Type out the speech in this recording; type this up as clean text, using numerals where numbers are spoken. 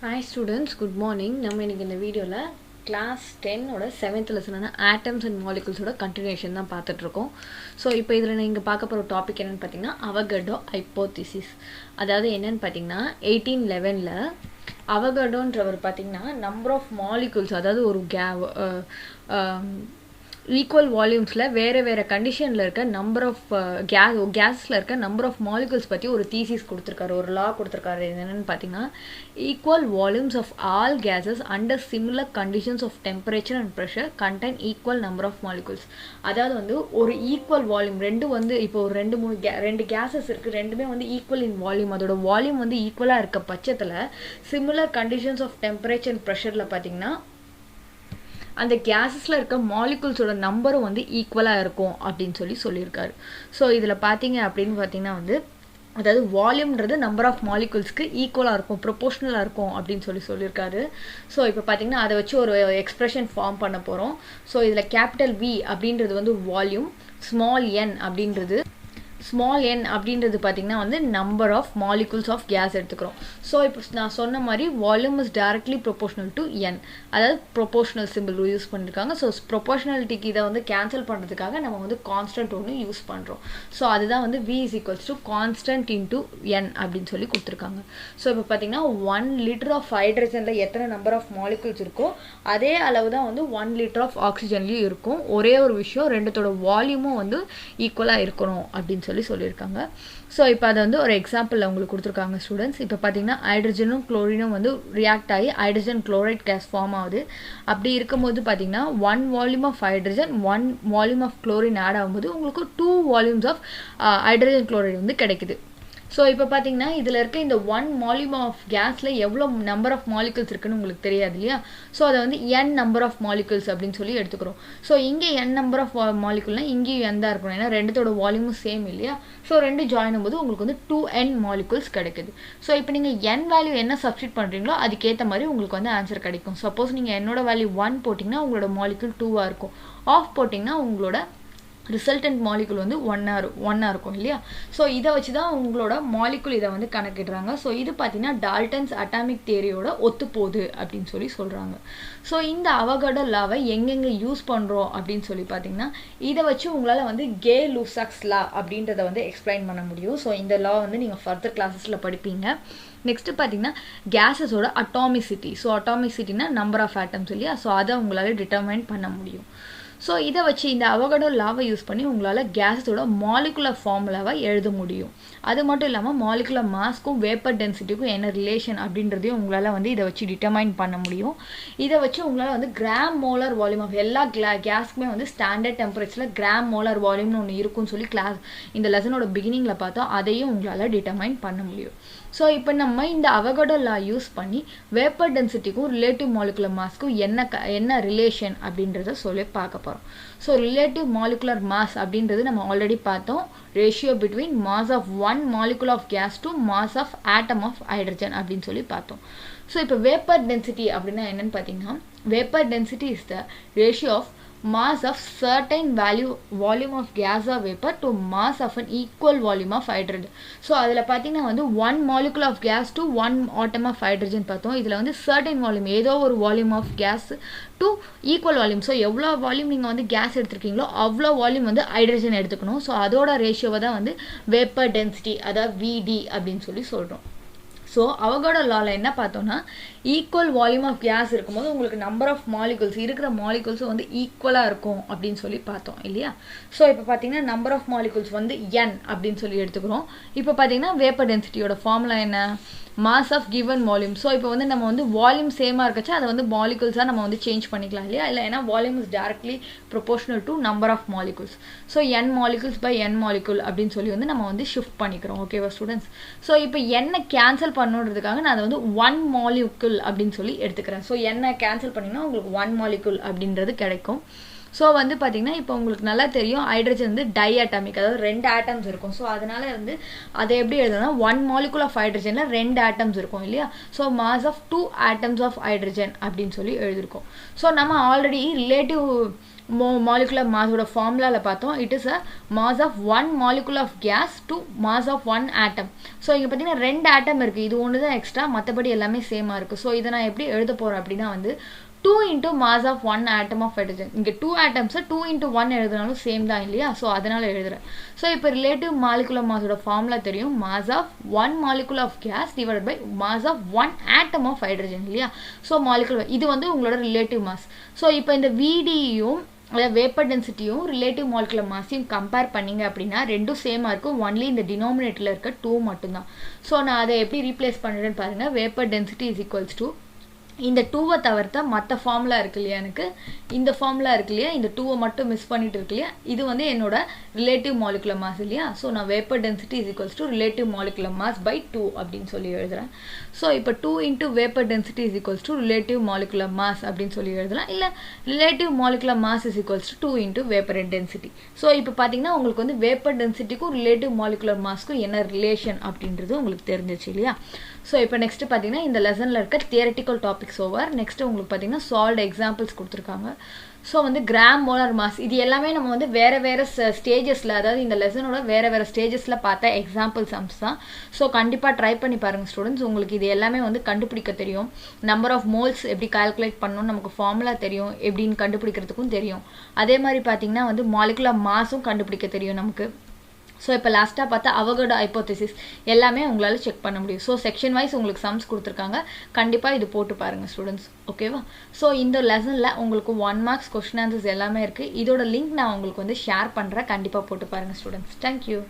Hi students, good morning. நம்ம இன்னைக்கு இந்த வீடியோல class 10 ஓட 7th lesson atoms and molecules ஓட continuation தான் பார்த்துட்டு இருக்கோம். ஸோ இப்போ இதில் நீங்கள் பார்க்க போகிற டாபிக் என்னன்னு பார்த்தீங்கன்னா அவகடோ ஹைப்போதிசிஸ். அதாவது என்னன்னு பார்த்தீங்கன்னா 1811ல் அவகடோன்றவர் பார்த்தீங்கன்னா நம்பர் ஆஃப் மாலிகுல்ஸ், அதாவது ஒரு ஈக்குவல் வால்யூம்ஸில் வேறு கண்டிஷனில் இருக்க நம்பர் ஆஃப் கேஸில் இருக்க நம்பர் ஆஃப் மாலிகுல்ஸ் பற்றி ஒரு தீசிஸ் கொடுத்துருக்காரு, ஒரு லா கொடுத்துருக்காரு. என்னென்னு பார்த்தீங்கன்னா equal volumes of all gases under similar conditions of temperature and pressure contain equal number of molecules. அதாவது வந்து ஒரு ஈக்குவல் வால்யூம் ரெண்டும் வந்து இப்போ ஒரு ரெண்டு கேஸஸ் இருக்குது, ரெண்டுமே வந்து ஈக்குவல் இன் வால்யூம், அதோட வால்யூம் வந்து ஈக்குவலாக இருக்க பட்சத்தில் similar conditions of temperature and ப்ரெஷரில் பார்த்தீங்கன்னா அந்த கேஸஸில் இருக்க மாலிகுல்ஸோட நம்பரும் வந்து ஈக்குவலாக இருக்கும் அப்படின்னு சொல்லியிருக்காரு. ஸோ இதில் பார்த்தீங்க அப்படின்னு பார்த்தீங்கன்னா வந்து அதாவது வால்யூம்ன்றது நம்பர் ஆஃப் மாலிகுல்ஸ்க்கு ஈக்குவலாக இருக்கும், ப்ரொபோஷ்னலாக இருக்கும் அப்படின்னு சொல்லியிருக்காரு. ஸோ இப்போ பார்த்தீங்கன்னா அதை வச்சு ஒரு எக்ஸ்பிரஷன் ஃபார்ம் பண்ண போகிறோம். ஸோ இதில் கேபிட்டல் வி அப்படின்றது வந்து வால்யூம், ஸ்மால் என் அப்படின்றது பார்த்தீங்கன்னா வந்து number of molecules of gas எடுத்துக்கிறோம். ஸோ இப்போ நான் சொன்ன மாதிரி volume is directly proportional to n, அதாவது ப்ரொபோஷனல் சிம்பிள் யூஸ் பண்ணியிருக்காங்க. ஸோ ப்ரொபோஷனாலிட்டிக்கு இதை வந்து கேன்சல் பண்ணுறதுக்காக நம்ம வந்து கான்ஸ்டன்ட் ஒன்று யூஸ் பண்ணுறோம். ஸோ அதுதான் வந்து V is equals to constant into n அப்படின்னு சொல்லி கொடுத்துருக்காங்க. ஸோ இப்போ பார்த்தீங்கன்னா 1 லிட்டர் ஆஃப் ஹைட்ரஜனில் எத்தனை நம்பர் ஆஃப் மாலிகுல்ஸ் இருக்கோ அதே அளவு தான் வந்து 1 லிட்டர் ஆஃப் ஆக்சிஜன்லேயும் இருக்கும். ஒரே ஒரு விஷயம், ரெண்டுத்தோட வால்யூமும் வந்து ஈக்குவலாக இருக்கணும் அப்படின்னு சொல்லியிருக்காங்க. ஸோ இப்போ அதை வந்து ஒரு எக்ஸாம்பிள் அவங்களுக்கு கொடுத்துருக்காங்க ஸ்டூடெண்ட்ஸ். இப்போ பார்த்தீங்கன்னா ஹைட்ரஜனும் குளோரினும் வந்து ரியாக்ட் ஆகி ஹைட்ரஜன் குளோரைட் கேஸ் ஃபார்ம் ஆகுது. அப்படி இருக்கும்போது பார்த்தீங்கன்னா 1 volume of hydrogen 1 volume of chlorine add ஆகும்போது உங்களுக்கு 2 வால்யூம்ஸ் ஆஃப் ஹைட்ரஜன் குளோரைட் வந்து கிடைக்குது. ஸோ இப்போ பார்த்தீங்கன்னா இதில் இருக்க இந்த 1 வால்யூம் ஆஃப் கேஸில் எவ்வளோ நம்பர் ஆஃப் மாலிகுல்ஸ் இருக்குன்னு உங்களுக்கு தெரியாது இல்லையா? ஸோ அதை வந்து n நம்பர் ஆஃப் மாலிகுல்ஸ் அப்படின்னு சொல்லி எடுத்துக்கிறோம். ஸோ இங்கே n நம்பர் ஆஃப் மாலிகுல்னா இங்கேயும் n தான் இருக்கணும், ஏன்னா ரெண்டுத்தோட வால்யூமும் சேம் இல்லையா? ஸோ ரெண்டு ஜாயின் ஆகும்போது உங்களுக்கு வந்து 2n மாலிகுல்ஸ் கிடைக்குது. ஸோ இப்போ நீங்கள் n வேல்யூ என்ன சப்ஸ்டிட் பண்ணுறீங்களோ அதுக்கேற்ற மாதிரி உங்களுக்கு வந்து ஆன்சர் கிடைக்கும். சப்போஸ் நீங்கள் என்னோட வேல்யூ 1 போட்டிங்கன்னா உங்களோட மாலிகுல் 2ஆக இருக்கும், ஆஃப் போட்டிங்கன்னா உங்களோட ரிசல்டன்ட் மாலிகுல் வந்து ஒன்னாக இருக்கும் இல்லையா? ஸோ இதை வச்சு தான் உங்களோட மாலிகுல் இதை வந்து கணக்கிடுறாங்க. ஸோ இது பார்த்தீங்கன்னா டால்டன்ஸ் அட்டாமிக் தியரியோட ஒத்து போகுது அப்படின்னு சொல்கிறாங்க. ஸோ இந்த அவகடோ லாவை எங்கெங்கே யூஸ் பண்ணுறோம் அப்படின்னு சொல்லி பார்த்தீங்கன்னா இதை வச்சு உங்களால் வந்து கே-லூசாக்ஸ் லா அப்படின்றத வந்து எக்ஸ்பிளைன் பண்ண முடியும். ஸோ இந்த லா வந்து நீங்கள் ஃபர்தர் கிளாஸஸில் படிப்பீங்க. நெக்ஸ்ட்டு பார்த்தீங்கன்னா கேஸஸோட அட்டாமிசிட்டி. ஸோ அட்டாமிசிட்டினா நம்பர் ஆஃப் ஆட்டம்ஸ் இல்லையா? ஸோ அதை உங்களால் டிட்டர்மைன் பண்ண முடியும். ஸோ இதை வச்சு இந்த அவகடோ லாவை யூஸ் பண்ணி உங்களால் கேஸஸோட மாலிகுலர் ஃபார்முலாவை எழுத முடியும். அது மட்டும் இல்லாமல் மாலிகுலர் மாஸ்க்கும் வேப்பர் டென்சிட்டிக்கும் என்ன ரிலேஷன் அப்படின்றதையும் உங்களால் வந்து இதை வச்சு டிட்டர்மைன் பண்ண முடியும். இதை வச்சு உங்களால் வந்து கிராம் மோலார் வால்யூம் ஆஃப் எல்லா கேஸுக்குமே வந்து ஸ்டாண்டர்ட் டெம்பரேச்சரில் கிராம் மோலார் வால்யூம்னு ஒன்று இருக்குன்னு சொல்லி இந்த லெசனோட பிகினிங்கில் பார்த்தோம், அதையும் உங்களால் டிட்டர்மைன் பண்ண முடியும். ஸோ இப்போ நம்ம இந்த அவகடோ லா யூஸ் பண்ணி வேப்பர் டென்சிட்டிக்கும் ரிலேட்டிவ் மாலிகுலர் மாஸ்க்கும் என்ன ரிலேஷன் அப்படின்றத சொல்லி பார்க்க போகிறோம். ஸோ ரிலேட்டிவ் மாலிகுலர் மாஸ் அப்படின்றது நம்ம ஆல்ரெடி பார்த்தோம், ratio between mass of 1 molecule of gas to mass of atom of hydrogen அப்படின்னு சொல்லி பார்த்தோம். ஸோ இப்போ வேப்பர் டென்சிட்டி அப்படின்னா என்னன்னு பார்த்தீங்கன்னா vapour density is the ratio of mass of certain volume of gas or vapor to mass of an equal volume of hydrogen. So அதில் பார்த்தீங்கன்னா வந்து 1 molecule of gas to 1 atom of hydrogen பார்த்தோம். இதில் வந்து certain volume ஏதோ ஒரு volume of gas to equal volume. So எவ்வளோ volume நீங்கள் வந்து கேஸ் எடுத்துருக்கீங்களோ அவ்வளோ வால்யூம் வந்து ஹைட்ரஜன் எடுத்துக்கணும். ஸோ அதோட ரேஷியோவை தான் வந்து வேப்பர் டென்சிட்டி, அதாவது விடி அப்படின்னு சொல்கிறோம். ஸோ அவகடோ லாவில் என்ன பார்த்தோம்னா ஈக்குவல் வால்யூம் ஆஃப் கேஸ் இருக்கும்போது உங்களுக்கு நம்பர் ஆஃப் மாலிகுல்ஸ் இருக்கிற மாலிகுல்ஸும் வந்து ஈக்குவலாக இருக்கும் அப்படின்னு சொல்லி பார்த்தோம் இல்லையா? ஸோ இப்போ பார்த்தீங்கன்னா நம்பர் ஆஃப் மாலிகுல்ஸ் வந்து n அப்படின்னு சொல்லி எடுத்துக்கிறோம். இப்போ பார்த்தீங்கன்னா வேப்பர் டென்சிட்டியோட ஃபார்முலா என்ன? Mass of given volume. So இப்போ வந்து நம்ம வந்து வால்யூம் சேமாக இருக்கச்சா அதை வந்து மாலிகுல்ஸாக நம்ம வந்து சேஞ்ச் பண்ணிக்கலாம் இல்லையா? இல்லை, ஏன்னா volume is directly proportional to number of molecules. So n molecules by n molecule அப்படின்னு சொல்லி வந்து நம்ம வந்து ஷிஃப்ட் பண்ணிக்கிறோம். ஓகேவா ஸ்டூடெண்ட்ஸ்? ஸோ இப்போ என்ன கேன்சல் பண்ணுறதுக்காக நான் அதை வந்து 1 மாலிகுல் அப்படின்னு சொல்லி எடுத்துக்கிறேன். ஸோ என்ன கேன்சல் பண்ணிங்கன்னா உங்களுக்கு 1 மாலிகுல் அப்படின்றது கிடைக்கும். ஸோ வந்து பார்த்தீங்கன்னா இப்போ உங்களுக்கு நல்லா தெரியும் ஹைட்ரஜன் வந்து டை அட்டாமிக், அதாவது 2 ஆட்டம்ஸ் இருக்கும். ஸோ அதனால வந்து அதை எப்படி எழுதுனா 1 மாலிகுல் ஆஃப் ஹைட்ரஜனில் 2 ஆட்டம்ஸ் இருக்கும் இல்லையா? So mass of 2 atoms of hydrogen அப்படின்னு சொல்லி எழுதியிருக்கோம். ஸோ நம்ம ஆல்ரெடி ரிலேட்டிவ் molecular mass ஓட ஃபார்முலாவில் பார்த்தோம். It is a mass of 1 molecule of gas to mass of 1 atom. So இங்கே பார்த்தீங்கன்னா 2 ஆட்டம் இருக்குது, இது ஒன்று தான் எக்ஸ்ட்ரா, மற்றபடி எல்லாமே சேமாக இருக்குது. ஸோ இதை நான் எப்படி எழுத போகிறேன் அப்படின்னா வந்து 2 into mass of 1 atom of hydrogen. இங்கே 2 atoms 2 into 1 எழுதுனாலும் சேம் தான் இல்லையா? ஸோ அதனால் எழுதுறேன். ஸோ இப்போ ரிலேட்டிவ் மாலிகுலர் மாஸோட ஃபார்முலா தெரியும், mass of 1 molecule of gas divided by mass of 1 atom of hydrogen இல்லையா? ஸோ மாலிகுலர் இது வந்து உங்களோட ரிலேட்டிவ் மாஸ். ஸோ இப்போ இந்த VDயும் அதாவது வேப்பர் டென்சிட்டியும் ரிலேட்டிவ் மாலிகுலர் மாஸையும் கம்பேர் பண்ணிங்க அப்படின்னா ரெண்டும் சேமாக இருக்கும், ஒன்லி இந்த டினாமினேட்டரில் இருக்க 2 மட்டும்தான். ஸோ நான் அதை எப்படி ரீப்ளேஸ் பண்ணுறேன்னு பாருங்கள். Vapour density is equals to இந்த 2வை தவிர்த்த மற்ற ஃபார்முலா இருக்கு இல்லையா, எனக்கு இந்த ஃபார்முலா இருக்கு இல்லையா, இந்த 2வை மட்டும் மிஸ் பண்ணிட்டு இருக்கு இல்லையா, இது வந்து என்னோட ரிலேட்டிவ் மாலிகுலர் மாஸ் இல்லையா. ஸோ நான் vapour density is equals to relative molecular mass by 2 அப்படின்னு சொல்லி எழுதுறேன். ஸோ இப்போ 2 into vapour density is equals to relative molecular mass அப்படின்னு சொல்லி எழுதலாம், இல்லை relative molecular mass is equals to 2 into vapour density. So இப்போ பார்த்தீங்கன்னா உங்களுக்கு வந்து வேப்பர் டென்சிட்டிக்கும் ரிலேட்டிவ் மாலிகுலர் மாஸ்க்கும் என்ன ரிலேஷன் அப்படின்றது உங்களுக்கு தெரிஞ்சிச்சு இல்லையா. ஸோ இப்போ நெக்ஸ்ட் பார்த்தீங்கன்னா இந்த லெசனில் இருக்க தியரட்டிக்கல் டாபிக்ஸ் ஓவர். நெக்ஸ்ட் உங்களுக்கு பார்த்தீங்கன்னா சால்வ்டு எக்ஸாம்பிள்ஸ் கொடுத்துருக்காங்க. ஸோ வந்து கிராம் மோலார் மாஸ் இது எல்லாமே நம்ம வந்து வேறு வேறு ஸ்டேஜஸில், அதாவது இந்த லெசனோட வேறு ஸ்டேஜஸில் பார்த்த எக்ஸாம்பிள் சம்ஸ் தான். ஸோ கண்டிப்பாக ட்ரை பண்ணி பாருங்கள் ஸ்டூடெண்ட்ஸ், உங்களுக்கு இது எல்லாமே வந்து கண்டுபிடிக்க தெரியும். நம்பர் ஆஃப் மோல்ஸ் எப்படி கால்குலேட் பண்ணணும்னு நமக்கு ஃபார்முலா தெரியும், எப்படின்னு கண்டுபிடிக்கிறதுக்கும் தெரியும். அதே மாதிரி பார்த்தீங்கன்னா வந்து மாலிகுலர் மாஸும் கண்டுபிடிக்க தெரியும் நமக்கு. ஸோ இப்போ லாஸ்ட்டாக பார்த்தா அவகோடோ ஹைப்போதெசிஸ் எல்லாமே உங்களால் செக் பண்ண முடியும். ஸோ செக்ஷன் வைஸ் உங்களுக்கு சம்ஸ் கொடுத்துருக்காங்க, கண்டிப்பாக இது போட்டு பாருங்கள் ஸ்டூடெண்ட்ஸ், ஓகேவா. ஸோ இந்த லெசனில் உங்களுக்கு 1 மார்க்ஸ் கொஸ்டின் ஆன்சர்ஸ் எல்லாமே இருக்குது. இதோட லிங்க் நான் உங்களுக்கு வந்து ஷேர் பண்ணுறேன், கண்டிப்பாக போட்டு பாருங்கள் ஸ்டூடெண்ட்ஸ். தேங்க்யூ.